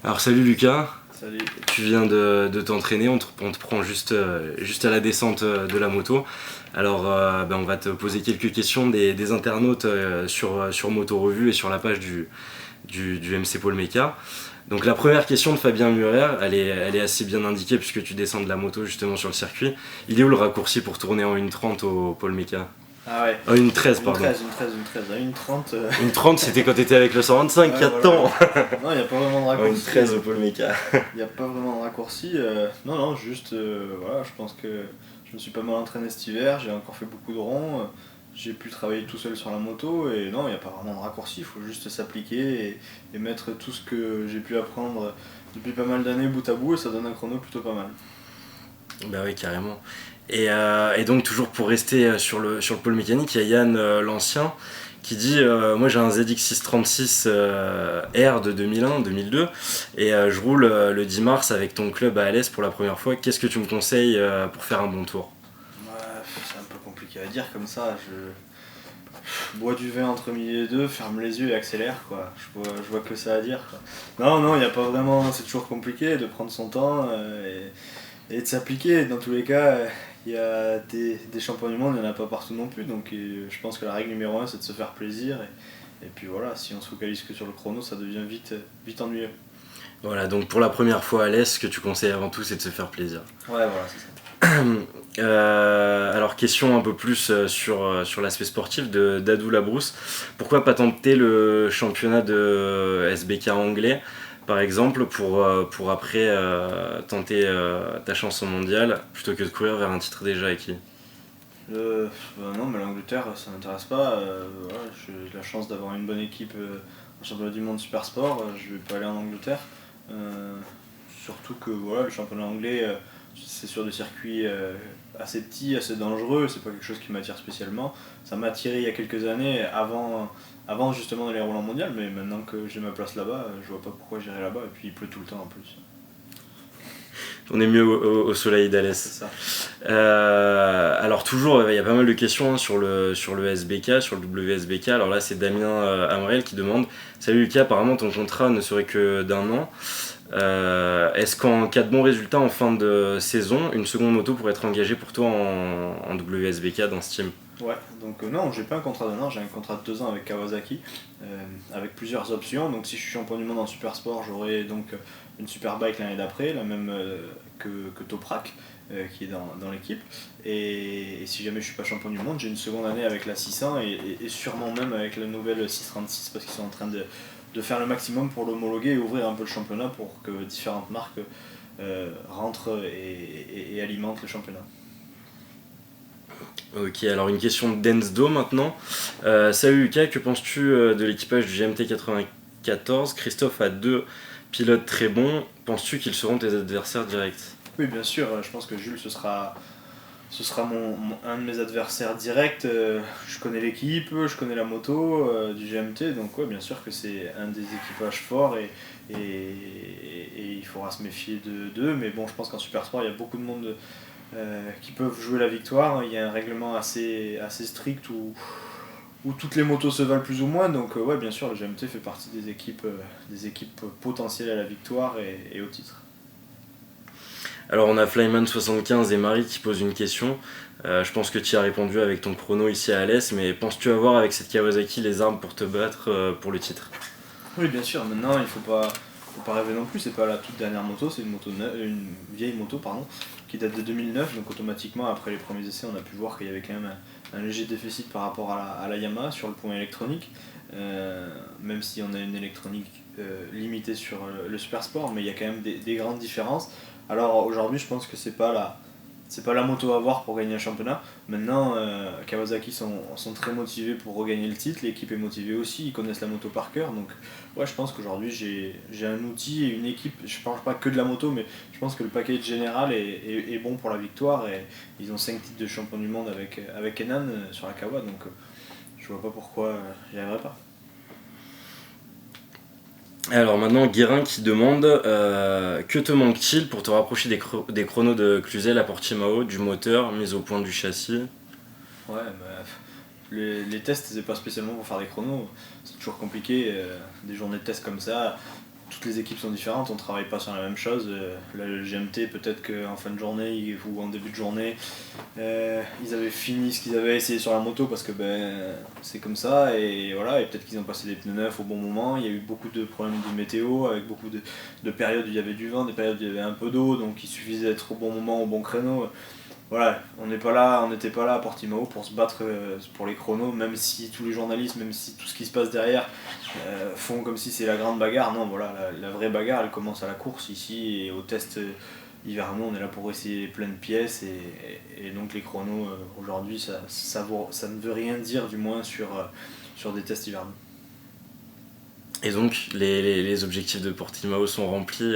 Alors salut Lucas, Salut. tu viens de t'entraîner, on te prend juste à la descente de la moto. Alors on va te poser quelques questions des internautes sur Moto Revue et sur la page du MC Paul Meca. Donc la première question de Fabien Murer, elle est assez bien indiquée puisque tu descends de la moto justement sur le circuit. Il est où le raccourci pour tourner en 1.30 au Paul Meca? Ah ouais. En 1.13 Une pardon. 13, une 13, une 13. À une 30. 1.30 c'était quand t'étais avec le 125, il y a voilà. temps. Non, il n'y a pas vraiment de En raccourci. 1.13 au Paul Meca. Il n'y a pas vraiment de raccourci. Non, juste. Voilà, je pense que je me suis pas mal entraîné cet hiver. J'ai encore fait beaucoup de ronds. J'ai pu travailler tout seul sur la moto. Et non, il n'y a pas vraiment de raccourci. Il faut juste s'appliquer et mettre tout ce que j'ai pu apprendre depuis pas mal d'années bout à bout. Et ça donne un chrono plutôt pas mal. Bah oui, carrément. Et donc, toujours pour rester sur le pôle mécanique, il y a Yann, l'ancien, qui dit moi j'ai un ZX636 R de 2001-2002 et je roule le 10 mars avec ton club à Alès pour la première fois. Qu'est-ce que tu me conseilles pour faire un bon tour? Ouais, c'est un peu compliqué à dire comme ça. Je bois du vin entre midi et deux, ferme les yeux et accélère quoi. Je vois que ça à dire quoi. Non, il n'y a pas vraiment. C'est toujours compliqué de prendre son temps et de s'appliquer. Dans tous les cas, il y a des champions du monde, il n'y en a pas partout non plus. Donc je pense que la règle numéro un c'est de se faire plaisir. Et puis voilà, si on se focalise que sur le chrono, ça devient vite ennuyeux. Voilà, donc pour la première fois à Alès, ce que tu conseilles avant tout, c'est de se faire plaisir. Ouais, voilà, c'est ça. Alors, question un peu plus sur l'aspect sportif de d'Adou Labrousse. Pourquoi pas tenter le championnat de SBK anglais, par exemple, pour après tenter ta chance au mondial, plutôt que de courir vers un titre déjà acquis? Non, mais l'Angleterre, ça m'intéresse pas. Voilà, j'ai la chance d'avoir une bonne équipe en championnat du monde super sport. Je vais pas aller en Angleterre. Euh, Surtout que voilà, le championnat anglais, c'est sur des circuits assez petits, assez dangereux. C'est pas quelque chose qui m'attire spécialement. Ça m'a attiré il y a quelques années, avant justement d'aller rouler en mondial. Mais maintenant que j'ai ma place là-bas, je vois pas pourquoi j'irai là-bas. Et puis il pleut tout le temps en plus. On est mieux au soleil C'est d'Alès. ça. Alors toujours, il y a pas mal de questions hein, sur le SBK, sur le WSBK. Alors là, c'est Damien Amrel qui demande: Salut Lucas, apparemment ton contrat ne serait que d'un an. Est-ce qu'en cas de bon résultat en fin de saison, une seconde moto pourrait être engagée pour toi en WSBK dans Steam? Ouais, donc non, j'ai pas un contrat d'un an, j'ai un contrat de 2 ans avec Kawasaki, avec plusieurs options. Donc si je suis champion du monde en super sport, j'aurai donc une super bike l'année d'après, la même que Toprak, qui est dans l'équipe. Et si jamais je suis pas champion du monde, j'ai une seconde année avec la 600 et sûrement même avec la nouvelle 636 parce qu'ils sont en train de faire le maximum pour l'homologuer et ouvrir un peu le championnat pour que différentes marques rentrent et alimentent le championnat. Ok, alors une question de Densdo maintenant. Salut Lucas, que penses-tu de l'équipage du GMT 94? Christophe a deux pilotes très bons. Penses-tu qu'ils seront tes adversaires directs? Oui, bien sûr, je pense que Jules, ce sera un de mes adversaires directs. Je connais l'équipe, je connais la moto du GMT, donc ouais, bien sûr que c'est un des équipages forts et il faudra se méfier d'eux. Mais bon, je pense qu'en super sport, il y a beaucoup de monde qui peuvent jouer la victoire. Il y a un règlement assez strict où toutes les motos se valent plus ou moins. Donc ouais, bien sûr, le GMT fait partie des équipes potentielles à la victoire et au titre. Alors on a Flyman75 et Marie qui posent une question. Je pense que tu y as répondu avec ton chrono ici à Alès, mais penses-tu avoir avec cette Kawasaki les armes pour te battre pour le titre? Oui, bien sûr. Maintenant, il faut pas rêver non plus. C'est pas la toute dernière moto, c'est une vieille moto, pardon, qui date de 2009. Donc automatiquement, après les premiers essais, on a pu voir qu'il y avait quand même un léger déficit par rapport à la Yamaha sur le point électronique. Même si on a une électronique limitée sur le super sport, mais il y a quand même des grandes différences. Alors aujourd'hui, je pense que c'est pas la moto à avoir pour gagner un championnat. Maintenant, Kawasaki sont très motivés pour regagner le titre, l'équipe est motivée aussi, ils connaissent la moto par cœur. Donc, ouais, je pense qu'aujourd'hui j'ai un outil et une équipe. Je parle pas que de la moto, mais je pense que le package général est bon pour la victoire. Et ils ont 5 titres de champion du monde avec Enan sur la Kawa, donc je vois pas pourquoi j'y arriverai pas. Alors maintenant, Guérin qui demande que te manque-t-il pour te rapprocher des chronos de Cluzel à Portimao, du moteur, mise au point du châssis? Ouais, bah, les tests, c'est pas spécialement pour faire des chronos. C'est toujours compliqué, des journées de tests comme ça. toutes les équipes sont différentes, on ne travaille pas sur la même chose. Le GMT, peut-être qu'en fin de journée ou en début de journée, ils avaient fini ce qu'ils avaient essayé sur la moto parce que c'est comme ça. Et voilà, et peut-être qu'ils ont passé des pneus neufs au bon moment. Il y a eu beaucoup de problèmes de météo, avec beaucoup de périodes où il y avait du vent, des périodes où il y avait un peu d'eau, donc il suffisait d'être au bon moment, au bon créneau. Voilà, on n'était pas là à Portimao pour se battre pour les chronos, même si tous les journalistes, même si tout ce qui se passe derrière font comme si c'est la grande bagarre. Non, voilà, la vraie bagarre, elle commence à la course ici et au test hivernaux, on est là pour essayer plein de pièces et donc les chronos aujourd'hui, ça ne veut rien dire du moins sur des tests hivernaux. Et donc les objectifs de Portimao sont remplis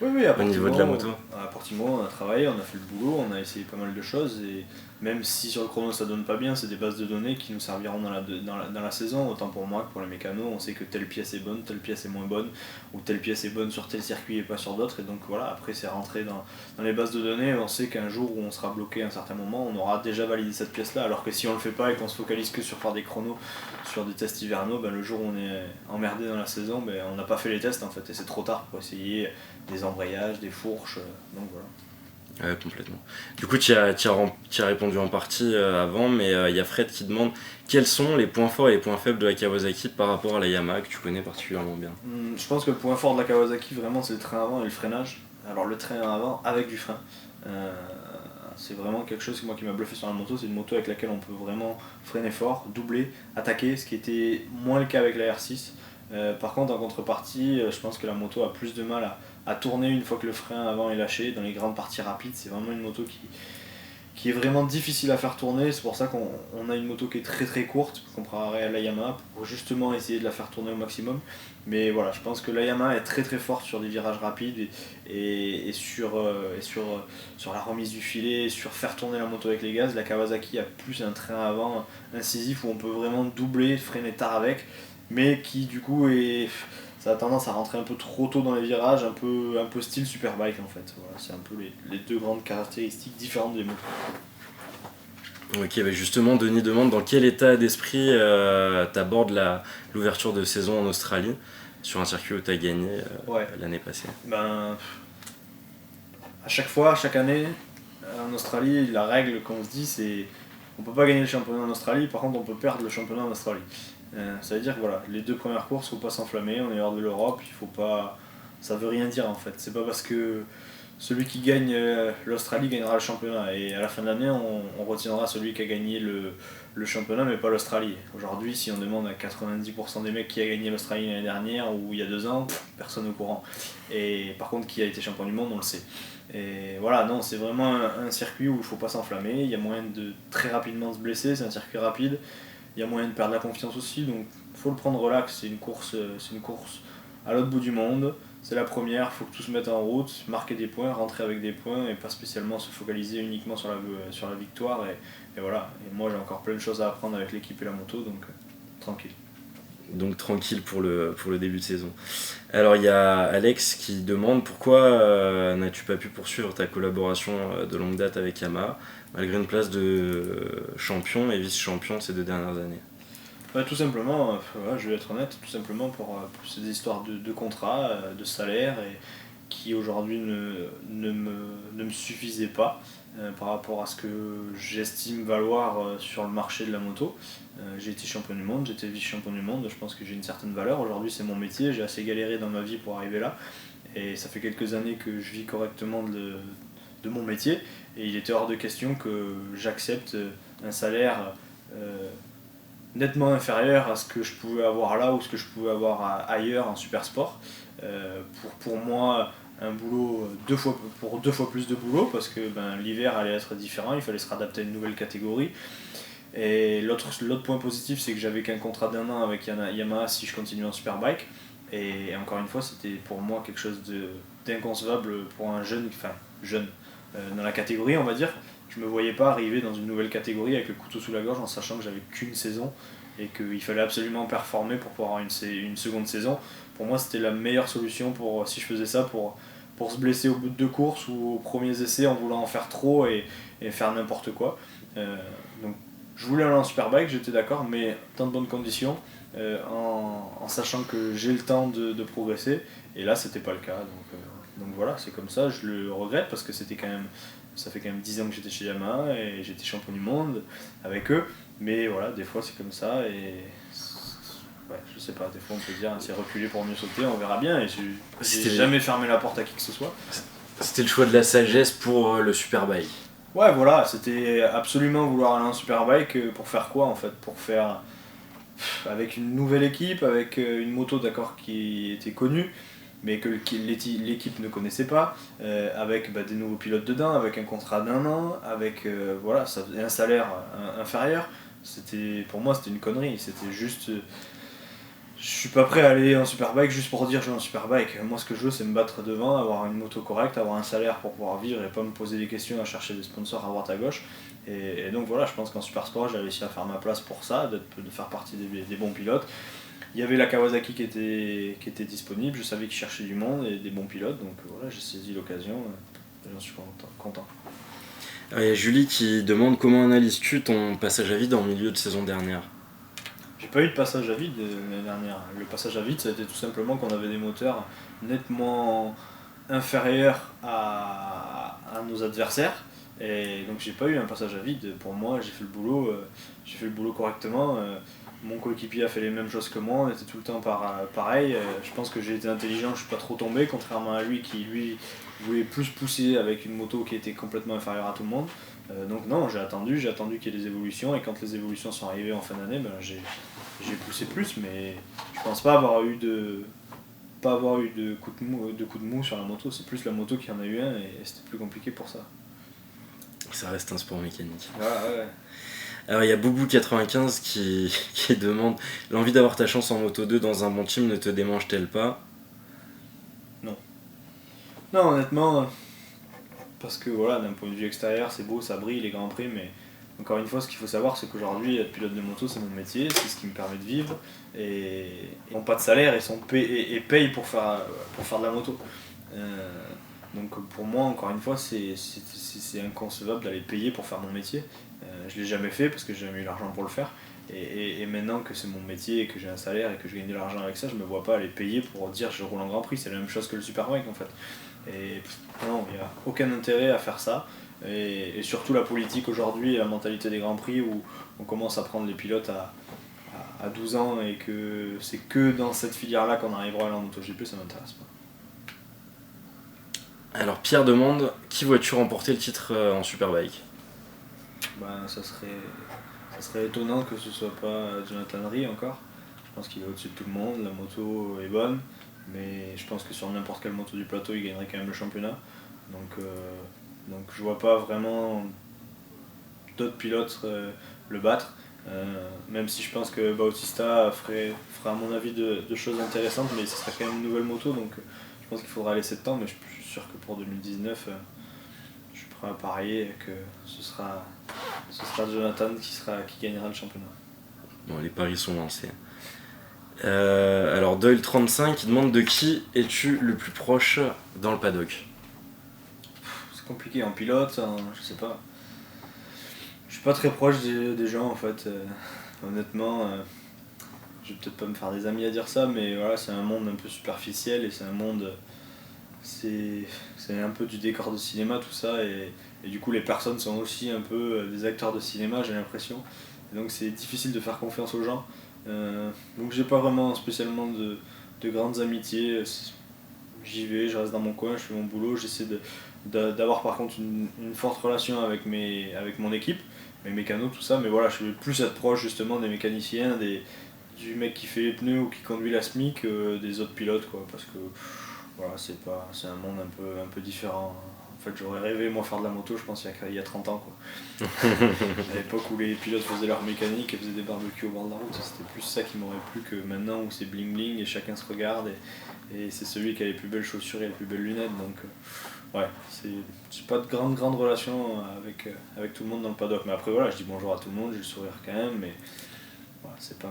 Oui, au niveau de la moto. À Portimao, on a travaillé, on a fait le boulot, on a essayé pas mal de choses et même si sur le chrono ça donne pas bien, c'est des bases de données qui nous serviront dans la saison, autant pour moi que pour les mécanos. On sait que telle pièce est bonne, telle pièce est moins bonne, ou telle pièce est bonne sur tel circuit et pas sur d'autres, et donc voilà, après c'est rentré dans les bases de données. On sait qu'un jour où on sera bloqué à un certain moment, on aura déjà validé cette pièce là, alors que si on le fait pas et qu'on se focalise que sur faire des chronos sur des tests hivernaux, le jour où on est emmerdé dans la saison, on n'a pas fait les tests en fait, et c'est trop tard pour essayer des embrayages, des fourches, donc voilà. Ouais, complètement. Du coup, tu as répondu en partie avant, mais il y a Fred qui demande quels sont les points forts et les points faibles de la Kawasaki par rapport à la Yamaha que tu connais particulièrement bien. Je pense que le point fort de la Kawasaki, vraiment, c'est le train avant et le freinage. Alors, le train avant avec du frein. C'est vraiment quelque chose qui m'a bluffé sur la moto. C'est une moto avec laquelle on peut vraiment freiner fort, doubler, attaquer, ce qui était moins le cas avec la R6. Par contre, en contrepartie, je pense que la moto a plus de mal à tourner une fois que le frein avant est lâché. Dans les grandes parties rapides, c'est vraiment une moto qui est vraiment difficile à faire tourner. C'est pour ça qu'on a une moto qui est très très courte comparée à la Yamaha pour justement essayer de la faire tourner au maximum. Mais voilà, je pense que la Yamaha est très très forte sur des virages rapides et sur la remise du filet, sur faire tourner la moto avec les gaz. La Kawasaki a plus un train avant incisif où on peut vraiment doubler, freiner tard avec, mais qui du coup ça a tendance à rentrer un peu trop tôt dans les virages, un peu style Superbike en fait. Voilà, c'est un peu les deux grandes caractéristiques différentes des motos. Ok, justement, Denis demande dans quel état d'esprit t'abordes l'ouverture de saison en Australie, sur un circuit où t'as gagné l'année passée. À chaque année, en Australie, la règle qu'on se dit, c'est on peut pas gagner le championnat en Australie, par contre on peut perdre le championnat en Australie. Ça veut dire que voilà, les deux premières courses, faut pas s'enflammer, on est hors de l'Europe, il faut pas. Ça veut rien dire en fait. C'est pas parce que celui qui gagne l'Australie gagnera le championnat et à la fin de l'année on retiendra celui qui a gagné le championnat mais pas l'Australie. Aujourd'hui, si on demande à 90% des mecs qui a gagné l'Australie l'année dernière ou il y a 2 ans, personne n'est au courant. Et par contre, qui a été champion du monde, on le sait. Et voilà, non, c'est vraiment un circuit où il faut pas s'enflammer, il y a moyen de très rapidement se blesser, c'est un circuit rapide. Il y a moyen de perdre la confiance aussi, donc il faut le prendre relax. C'est une course à l'autre bout du monde. C'est la première, il faut que tout se mette en route, marquer des points, rentrer avec des points et pas spécialement se focaliser uniquement sur la victoire. Et voilà. Et moi j'ai encore plein de choses à apprendre avec l'équipe et la moto, donc tranquille. Donc tranquille pour le début de saison. Alors il y a Alex qui demande pourquoi n'as-tu pas pu poursuivre ta collaboration de longue date avec Yamaha malgré une place de champion et vice-champion ces 2 dernières années. Tout simplement, je vais être honnête, tout simplement pour ces histoires de contrat, de salaire, et qui aujourd'hui ne me suffisaient pas par rapport à ce que j'estime valoir sur le marché de la moto. J'ai été champion du monde, j'étais vice-champion du monde, je pense que j'ai une certaine valeur. Aujourd'hui c'est mon métier, j'ai assez galéré dans ma vie pour arriver là, et ça fait quelques années que je vis correctement de mon métier, et il était hors de question que j'accepte un salaire nettement inférieur à ce que je pouvais avoir là ou ce que je pouvais avoir ailleurs en super sport. Pour moi, un boulot pour 2 fois plus de boulot parce que l'hiver allait être différent, il fallait se réadapter à une nouvelle catégorie. Et l'autre point positif, c'est que j'avais qu'un contrat d'1 an avec Yamaha si je continuais en Superbike. Et encore une fois, c'était pour moi quelque chose d'inconcevable pour un jeune dans la catégorie, on va dire. Je me voyais pas arriver dans une nouvelle catégorie avec le couteau sous la gorge en sachant que j'avais qu'une saison et qu'il fallait absolument performer pour pouvoir avoir une seconde saison. Pour moi, c'était la meilleure solution si je faisais ça pour se blesser au bout de 2 courses ou aux premiers essais en voulant en faire trop et faire n'importe quoi. Donc je voulais aller en Superbike, j'étais d'accord, mais dans de bonnes conditions, en sachant que j'ai le temps de progresser. Et là, c'était pas le cas. Donc voilà, c'est comme ça. Je le regrette parce que ça fait quand même 10 ans que j'étais chez Yamaha et j'étais champion du monde avec eux. Mais voilà, des fois c'est comme ça et ouais, je sais pas, des fois on peut dire c'est reculer pour mieux sauter, on verra bien. Et j'ai jamais fermé la porte à qui que ce soit. C'était le choix de la sagesse pour le Superbike. Ouais, voilà, c'était absolument vouloir aller en Superbike pour faire quoi en fait? Pour faire avec une nouvelle équipe, avec une moto d'accord qui était connue, mais que l'équipe ne connaissait pas, avec des nouveaux pilotes dedans, avec un contrat d'1 an, avec voilà, un salaire inférieur. Pour moi c'était une connerie, c'était juste... je suis pas prêt à aller en Superbike juste pour dire je vais en Superbike. Moi ce que je veux c'est me battre devant, avoir une moto correcte, avoir un salaire pour pouvoir vivre et pas me poser des questions à chercher des sponsors à droite à gauche. Et donc voilà, je pense qu'en Supersport j'ai réussi à faire ma place pour ça, de faire partie des bons pilotes. Il y avait la Kawasaki qui était disponible, je savais qu'ils cherchaient du monde et des bons pilotes, donc voilà, j'ai saisi l'occasion et j'en suis content. Il y a Julie qui demande comment analyses-tu ton passage à vide en milieu de saison dernière? J'ai pas eu de passage à vide l'année dernière. Le passage à vide, ça a été tout simplement qu'on avait des moteurs nettement inférieurs à nos adversaires. Et donc j'ai pas eu un passage à vide. Pour moi, j'ai fait le boulot correctement. Mon coéquipier a fait les mêmes choses que moi, on était tout le temps pareil. Je pense que j'ai été intelligent, je suis pas trop tombé, contrairement à lui qui lui voulait plus pousser avec une moto qui était complètement inférieure à tout le monde. Donc non, j'ai attendu qu'il y ait des évolutions et quand les évolutions sont arrivées en fin d'année, j'ai poussé plus, mais je pense pas avoir eu de coup de mou sur la moto. C'est plus la moto qui en a eu un et c'était plus compliqué pour ça. Ça reste un sport mécanique. Ouais. Alors il y a Boubou95 qui demande l'envie d'avoir ta chance en Moto 2 dans un bon team ne te démange-t-elle pas? Non, honnêtement, parce que voilà, d'un point de vue extérieur, c'est beau, ça brille les grands prix, mais encore une fois, ce qu'il faut savoir, c'est qu'aujourd'hui, être pilote de moto, c'est mon métier, c'est ce qui me permet de vivre, et ils n'ont pas de salaire et payent pour faire de la moto. Donc pour moi, encore une fois, c'est inconcevable d'aller payer pour faire mon métier. Je ne l'ai jamais fait parce que j'ai jamais eu l'argent pour le faire. Et maintenant que c'est mon métier et que j'ai un salaire et que je gagne de l'argent avec ça, je ne me vois pas aller payer pour dire je roule en Grand Prix. C'est la même chose que le Superbike en fait. Et non, il n'y a aucun intérêt à faire ça. Et surtout la politique aujourd'hui et la mentalité des Grands Prix où on commence à prendre les pilotes à 12 ans et que c'est que dans cette filière-là qu'on arrivera à aller en MotoGP, ça m'intéresse pas. Alors Pierre demande qui vois-tu remporter le titre en Superbike? Ça serait étonnant que ce soit pas Jonathan Rie encore. Je pense qu'il est au-dessus de tout le monde, la moto est bonne, mais je pense que sur n'importe quelle moto du plateau, il gagnerait quand même le championnat. Donc je vois pas vraiment d'autres pilotes le battre. Même si je pense que Bautista fera à mon avis de choses intéressantes, mais ce sera quand même une nouvelle moto, donc je pense qu'il faudra laisser de temps, mais je suis sûr que pour 2019, je suis prêt à parier que ce sera Jonathan qui gagnera le championnat. Bon, les paris sont lancés. Alors Doyle35 demande de qui es-tu le plus proche dans le paddock? C'est compliqué en pilote, je sais pas. Je suis pas très proche des gens en fait. Honnêtement, je vais peut-être pas me faire des amis à dire ça, mais voilà, c'est un monde un peu superficiel et c'est un monde. C'est un peu du décor de cinéma tout ça et du coup les personnes sont aussi un peu des acteurs de cinéma, j'ai l'impression. Et donc c'est difficile de faire confiance aux gens. Donc j'ai pas vraiment spécialement de grandes amitiés. J'y vais, je reste dans mon coin, je fais mon boulot, j'essaie d'avoir par contre une forte relation avec mon équipe, mes mécanos, tout ça, mais voilà, je vais plus être proche justement des mécaniciens, du mec qui fait les pneus ou qui conduit la SMIC, des autres pilotes quoi, parce que voilà, c'est un monde un peu différent. En fait, j'aurais rêvé moi faire de la moto, je pense il y a 30 ans quoi. À l'époque où les pilotes faisaient leur mécanique et faisaient des barbecues au bord de la route, c'était plus ça qui m'aurait plu que maintenant où c'est bling bling et chacun se regarde et c'est celui qui a les plus belles chaussures et les plus belles lunettes. Donc ouais, c'est pas de grande relation avec tout le monde dans le paddock. Mais après voilà, je dis bonjour à tout le monde, j'ai le sourire quand même, mais voilà, c'est pas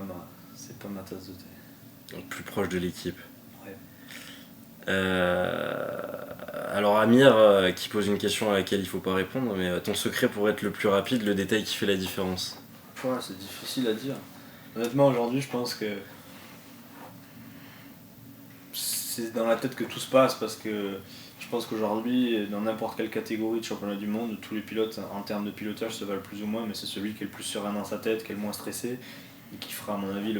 ma tasse de thé. Donc plus proche de l'équipe. Ouais. Alors Amir qui pose une question à laquelle il faut pas répondre, mais ton secret pour être le plus rapide, le détail qui fait la différence? Ouais, c'est difficile à dire. Honnêtement aujourd'hui je pense que c'est dans la tête que tout se passe, parce que je pense qu'aujourd'hui, dans n'importe quelle catégorie de championnat du monde, tous les pilotes en termes de pilotage se valent plus ou moins, mais c'est celui qui est le plus serein dans sa tête, qui est le moins stressé, et qui fera à mon avis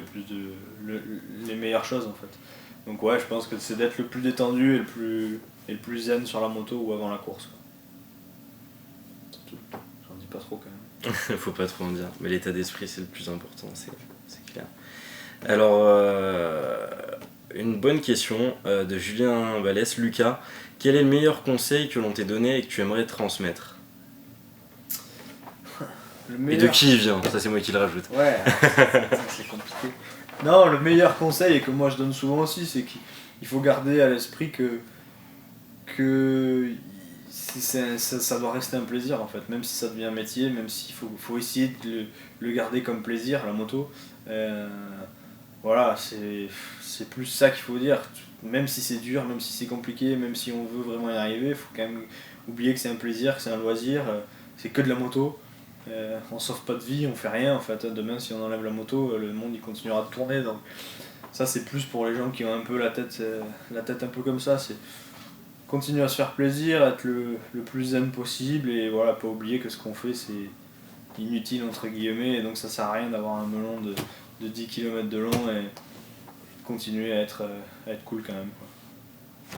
les meilleures choses en fait. Donc ouais, je pense que c'est d'être le plus détendu et le plus zen sur la moto ou avant la course, quoi. C'est tout. J'en dis pas trop quand même. Faut pas trop en dire, mais l'état d'esprit c'est le plus important, c'est clair. Alors, une bonne question de Julien Vallès. Lucas, quel est le meilleur conseil que l'on t'ait donné et que tu aimerais transmettre? Et de qui il vient? Ça c'est moi qui le rajoute. Ouais, c'est compliqué. Non, le meilleur conseil, et que moi je donne souvent aussi, c'est qu'il faut garder à l'esprit que ça doit rester un plaisir en fait, même si ça devient un métier, même s'il faut essayer de le garder comme plaisir, la moto. Voilà, c'est plus ça qu'il faut dire. Même si c'est dur, même si c'est compliqué, même si on veut vraiment y arriver, il faut quand même oublier que c'est un plaisir, que c'est un loisir, c'est que de la moto. On sauve pas de vie, on fait rien en fait. Demain, si on enlève la moto, le monde il continuera de tourner. Donc ça, c'est plus pour les gens qui ont un peu la tête un peu comme ça. C'est continuer à se faire plaisir, être le plus zen possible, et voilà, pas oublier que ce qu'on fait c'est inutile entre guillemets, et donc ça sert à rien d'avoir un melon de 10 km de long, et continuer à être cool quand même, quoi.